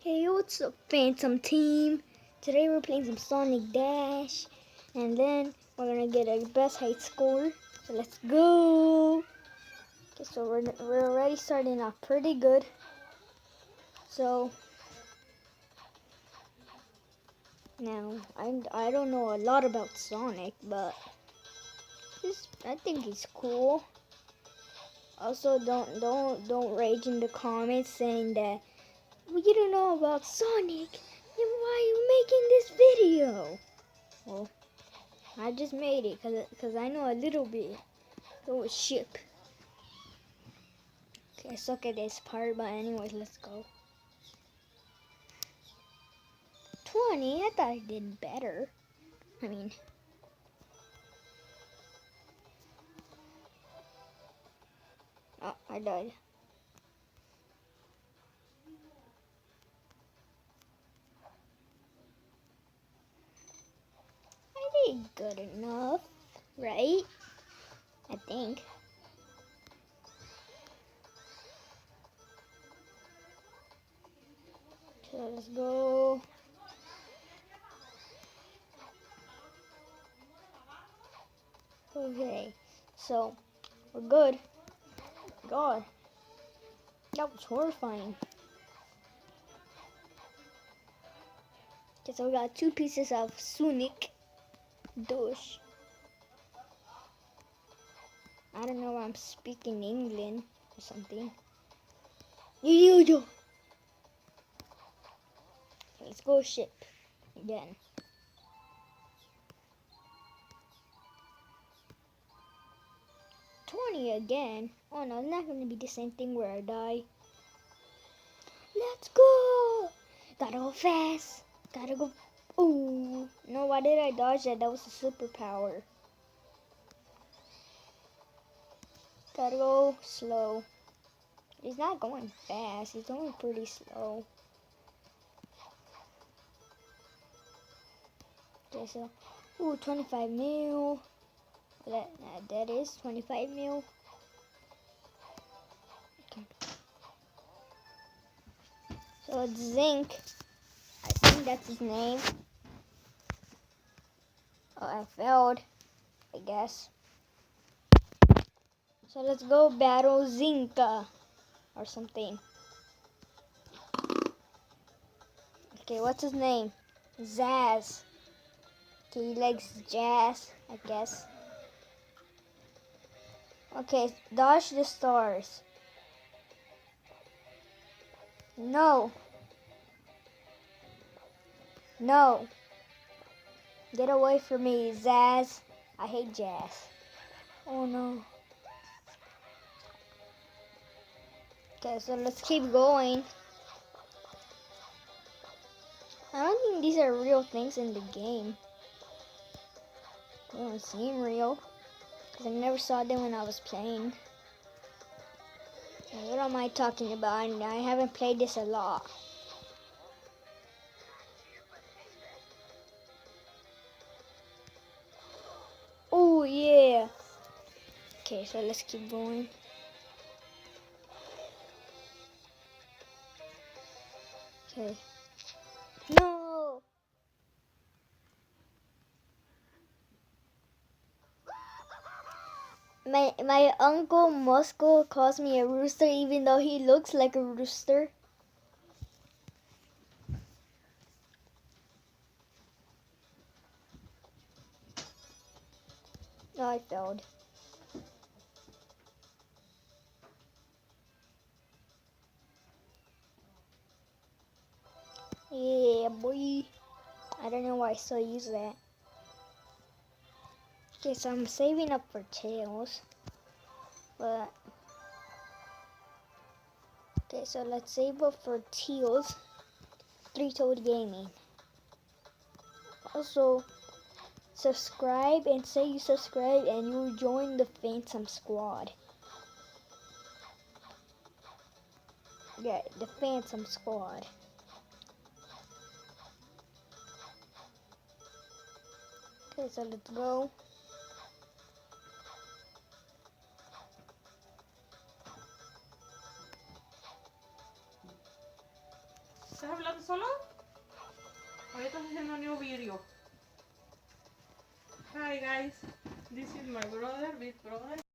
Hey, what's up, Phantom Team? Today we're playing some Sonic Dash, and then we're gonna get a best height score. So let's go! Okay, so we're already starting off pretty good. So now I don't know a lot about Sonic, but I think he's cool. Also, don't rage in the comments saying that well, you don't know about Sonic. Then why are you making this video? Well, I just made it because I know a little bit. Go with ship. Okay, I suck at this part, but anyways, let's go. 20? I thought I did better. I mean, oh, I died. I did good enough, right? I think. So let's go. Okay, so we're good. God, that was horrifying. Okay, so we got 2 pieces of Sonic Douche. I don't know why I'm speaking England or something. Yo. Let's go ship again. $20 again. Oh no, it's not gonna be the same thing where I die. Let's go! Gotta go fast. Gotta go. Ooh. No, why did I dodge that? That was a superpower. Gotta go slow. He's not going fast. He's going pretty slow. Okay, so. Ooh, 25 mil. That is 25 mil. Okay. So it's Zinc. I think that's his name. Oh, I failed, I guess. So let's go battle Zinka or something. Okay, what's his name? Zaz. Okay, he likes jazz, I guess. Okay, dodge the stars. No. No. Get away from me, Zaz. I hate jazz. Oh no. Okay, so let's keep going. I don't think these are real things in the game. They don't seem real. Because I never saw them when I was playing. And what am I talking about? I haven't played this a lot. Oh yeah. Okay, so let's keep going. Okay. No! My uncle Moscow calls me a rooster even though he looks like a rooster. No, I failed. Yeah, boy. I don't know why I still use that. Okay, so I'm saving up for Tails. But okay, so let's save up for Tails. 3-Toed Gaming. Also, subscribe and say you subscribe and you'll join the Phantom Squad. Yeah, the Phantom Squad. Okay, so let's go. ¿Estás hablando solo? ¿O ya estás haciendo un new video? Hi guys, this is my brother, big brother.